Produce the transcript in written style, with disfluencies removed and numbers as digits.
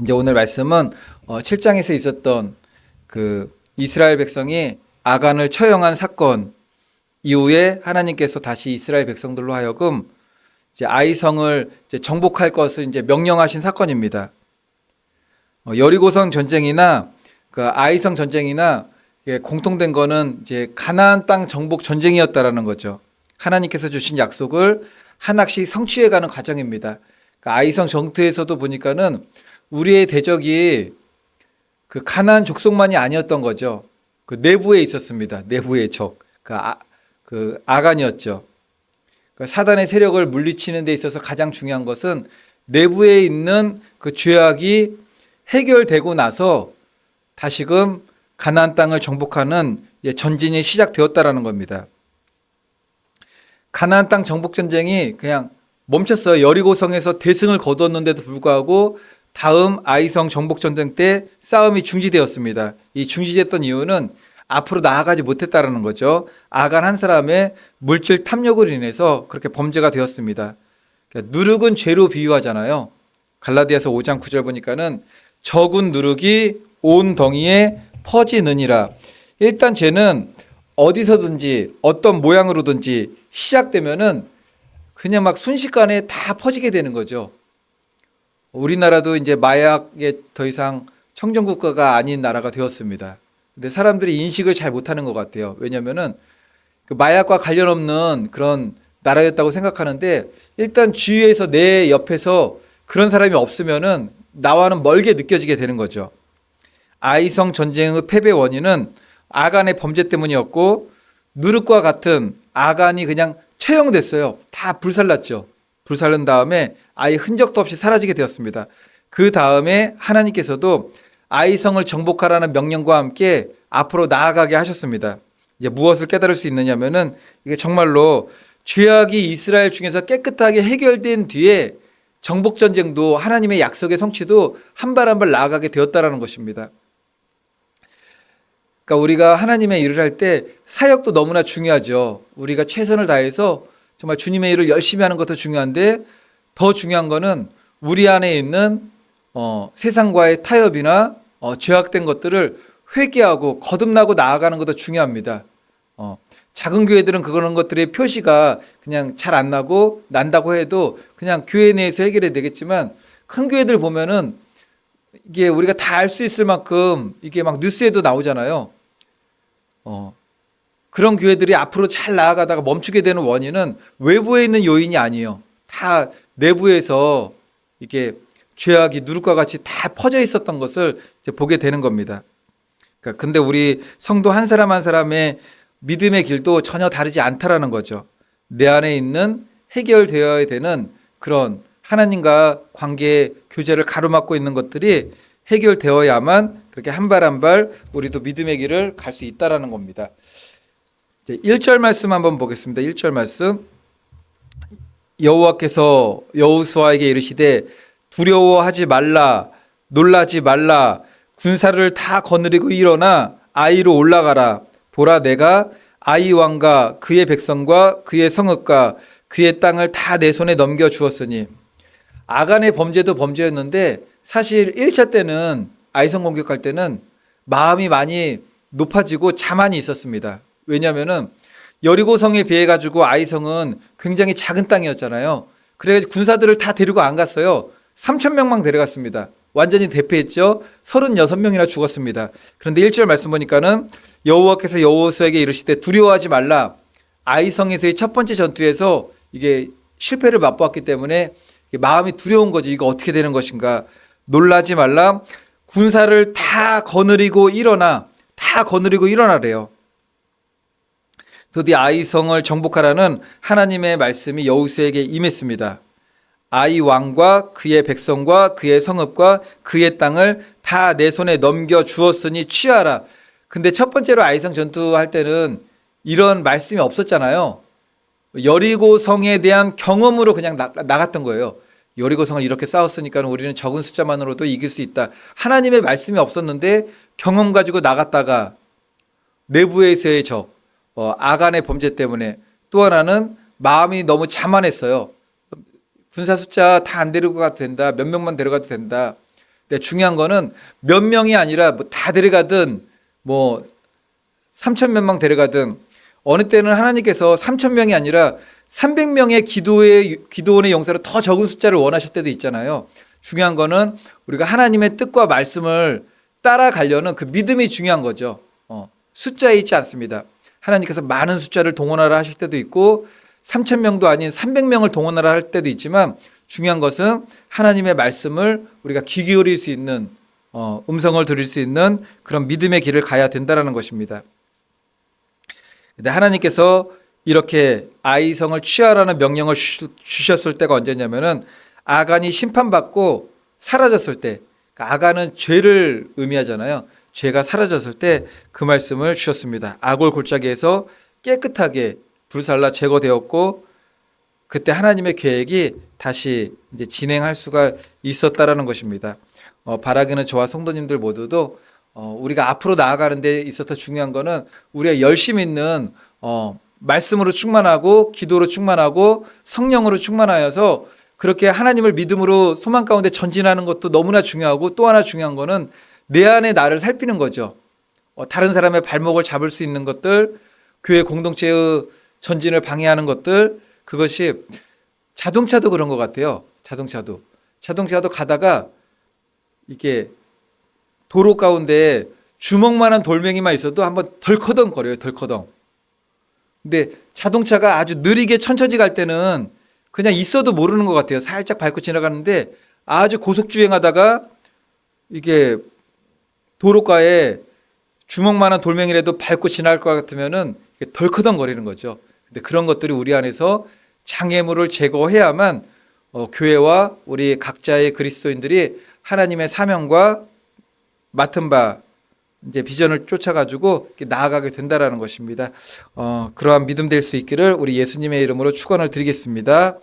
이제 오늘 말씀은 7장에서 있었던 그 이스라엘 백성이 아간을 처형한 사건 이후에 하나님께서 다시 이스라엘 백성들로 하여금 이제 아이성을 이제 정복할 것을 이제 명령하신 사건입니다. 여리고성 전쟁이나 그 아이성 전쟁이나 공통된 거는 이제 가나안 땅 정복 전쟁이었다라는 거죠. 하나님께서 주신 약속을 하나씩 성취해가는 과정입니다. 그 아이성 전투에서도 보니까는 우리의 대적이 그 가나안 족속만이 아니었던 거죠. 그 내부에 있었습니다. 내부의 적, 그 아간이었죠. 그 사단의 세력을 물리치는 데 있어서 가장 중요한 것은 내부에 있는 그 죄악이 해결되고 나서 다시금 가나안 땅을 정복하는 전진이 시작되었다라는 겁니다. 가나안 땅 정복 전쟁이 그냥 멈췄어요. 여리고성에서 대승을 거두었는데도 불구하고 다음 아이성 정복 전쟁 때 싸움이 중지되었습니다. 이 중지됐던 이유는 앞으로 나아가지 못했다라는 거죠. 아간 한 사람의 물질 탐욕을 인해서 그렇게 범죄가 되었습니다. 누룩은 죄로 비유하잖아요. 갈라디아서 5장 9절 보니까는 적은 누룩이 온 덩이에 퍼지느니라. 일단 죄는 어디서든지 어떤 모양으로든지 시작되면은 그냥 막 순식간에 다 퍼지게 되는 거죠. 우리나라도 이제 마약에 더 이상 청정국가가 아닌 나라가 되었습니다. 근데 사람들이 인식을 잘 못하는 것 같아요. 왜냐면은 그 마약과 관련 없는 그런 나라였다고 생각하는데 일단 주위에서 내 옆에서 그런 사람이 없으면은 나와는 멀게 느껴지게 되는 거죠. 아이성 전쟁의 패배 원인은 아간의 범죄 때문이었고 누룩과 같은 아간이 그냥 처형됐어요. 다 불살랐죠. 불살른 다음에 아예 흔적도 없이 사라지게 되었습니다. 그 다음에 하나님께서도 아이성을 정복하라는 명령과 함께 앞으로 나아가게 하셨습니다. 이제 무엇을 깨달을 수 있느냐면은 이게 정말로 죄악이 이스라엘 중에서 깨끗하게 해결된 뒤에 정복 전쟁도 하나님의 약속의 성취도 한 발 한 발 나아가게 되었다라는 것입니다. 그러니까 우리가 하나님의 일을 할 때 사역도 너무나 중요하죠. 우리가 최선을 다해서 정말 주님의 일을 열심히 하는 것도 중요한데 더 중요한 거는 우리 안에 있는 세상과의 타협이나 죄악된 것들을 회개하고 거듭나고 나아가는 것도 중요합니다. 작은 교회들은 그런 것들의 표시가 그냥 잘 안 나고 난다고 해도 그냥 교회 내에서 해결이 되겠지만 큰 교회들 보면은 이게 우리가 다 알 수 있을 만큼 이게 막 뉴스에도 나오잖아요. 그런 교회들이 앞으로 잘 나아가다가 멈추게 되는 원인은 외부에 있는 요인이 아니에요. 다 내부에서 이게 죄악이 누룩과 같이 다 퍼져 있었던 것을 이제 보게 되는 겁니다. 그러니까 근데 우리 성도 한 사람 한 사람의 믿음의 길도 전혀 다르지 않다라는 거죠. 내 안에 있는 해결되어야 되는 그런 하나님과 관계 교제를 가로막고 있는 것들이 해결되어야만 그렇게 한 발 한 발 우리도 믿음의 길을 갈 수 있다라는 겁니다. 1절 말씀 한번 보겠습니다. 1절 말씀. 여호와께서 여호수아에게 이르시되 두려워하지 말라, 놀라지 말라, 군사를 다 거느리고 일어나 아이로 올라가라. 보라, 내가 아이 왕과 그의 백성과 그의 성읍과 그의 땅을 다 내 손에 넘겨 주었으니. 아간의 범죄도 범죄였는데 사실 1차 때는 아이성 공격할 때는 마음이 많이 높아지고 자만이 있었습니다. 왜냐하면은 여리고성에 비해 가지고 아이성은 굉장히 작은 땅이었잖아요. 그래서 군사들을 다 데리고 안 갔어요. 3,000명만 데려갔습니다. 완전히 대패했죠. 36명이나 죽었습니다. 그런데 1절 말씀 보니까는 여호와께서 여호수아에게 이르시되 두려워하지 말라. 아이성에서의 첫 번째 전투에서 이게 실패를 맛보았기 때문에 마음이 두려운 거죠. 이거 어떻게 되는 것인가. 놀라지 말라. 군사를 다 거느리고 일어나. 다 거느리고 일어나래요. 드디어 아이성을 정복하라는 하나님의 말씀이 여호수아에게 임했습니다. 아이 왕과 그의 백성과 그의 성읍과 그의 땅을 다 내 손에 넘겨 주었으니 취하라. 근데 첫 번째로 아이성 전투할 때는 이런 말씀이 없었잖아요. 여리고성에 대한 경험으로 그냥 나갔던 거예요. 여리고성을 이렇게 싸웠으니까 우리는 적은 숫자만으로도 이길 수 있다. 하나님의 말씀이 없었는데 경험 가지고 나갔다가 내부에서의 적, 아간의 범죄 때문에 또 하나는 마음이 너무 자만했어요. 군사 숫자 다 안 데리고 가도 된다. 몇 명만 데려가도 된다. 근데 중요한 거는 몇 명이 아니라 뭐 다 데려가든 뭐 3천 몇 명 데려가든 어느 때는 하나님께서 3천 명이 아니라 300명의 기도원의 용사를 더 적은 숫자를 원하실 때도 있잖아요. 중요한 거는 우리가 하나님의 뜻과 말씀을 따라가려는 그 믿음이 중요한 거죠. 숫자에 있지 않습니다. 하나님께서 많은 숫자를 동원하라 하실 때도 있고 3천 명도 아닌 300명을 동원하라 할 때도 있지만 중요한 것은 하나님의 말씀을 우리가 귀 기울일 수 있는 음성을 들을 수 있는 그런 믿음의 길을 가야 된다는 것입니다. 근데 하나님께서 이렇게 아이성을 취하라는 명령을 주셨을 때가 언제냐면은 아간이 심판받고 사라졌을 때, 그러니까 아간은 죄를 의미하잖아요. 죄가 사라졌을 때 그 말씀을 주셨습니다. 아골 골짜기에서 깨끗하게 불살라 제거되었고 그때 하나님의 계획이 다시 이제 진행할 수가 있었다라는 것입니다. 바라기는 저와 성도님들 모두도 우리가 앞으로 나아가는 데 있어서 중요한 거는 우리가 열심 있는 말씀으로 충만하고 기도로 충만하고 성령으로 충만하여서 그렇게 하나님을 믿음으로 소망 가운데 전진하는 것도 너무나 중요하고 또 하나 중요한 거는 내 안에 나를 살피는 거죠. 다른 사람의 발목을 잡을 수 있는 것들, 교회 공동체의 전진을 방해하는 것들, 그것이 자동차도 그런 것 같아요. 자동차도 가다가 이게 도로 가운데 주먹만한 돌멩이만 있어도 한번 덜커덩 거려요. 덜커덩. 근데 자동차가 아주 느리게 천천히 갈 때는 그냥 있어도 모르는 것 같아요. 살짝 밟고 지나가는데 아주 고속주행하다가 이게 도로가에 주먹만한 돌멩이라도 밟고 지나갈 것 같으면은 덜커덩 거리는 거죠. 근데 그런 것들이 우리 안에서 장애물을 제거해야만 교회와 우리 각자의 그리스도인들이 하나님의 사명과 맡은 바 이제 비전을 쫓아가지고 나아가게 된다라는 것입니다. 그러한 믿음 될 수 있기를 우리 예수님의 이름으로 축원을 드리겠습니다.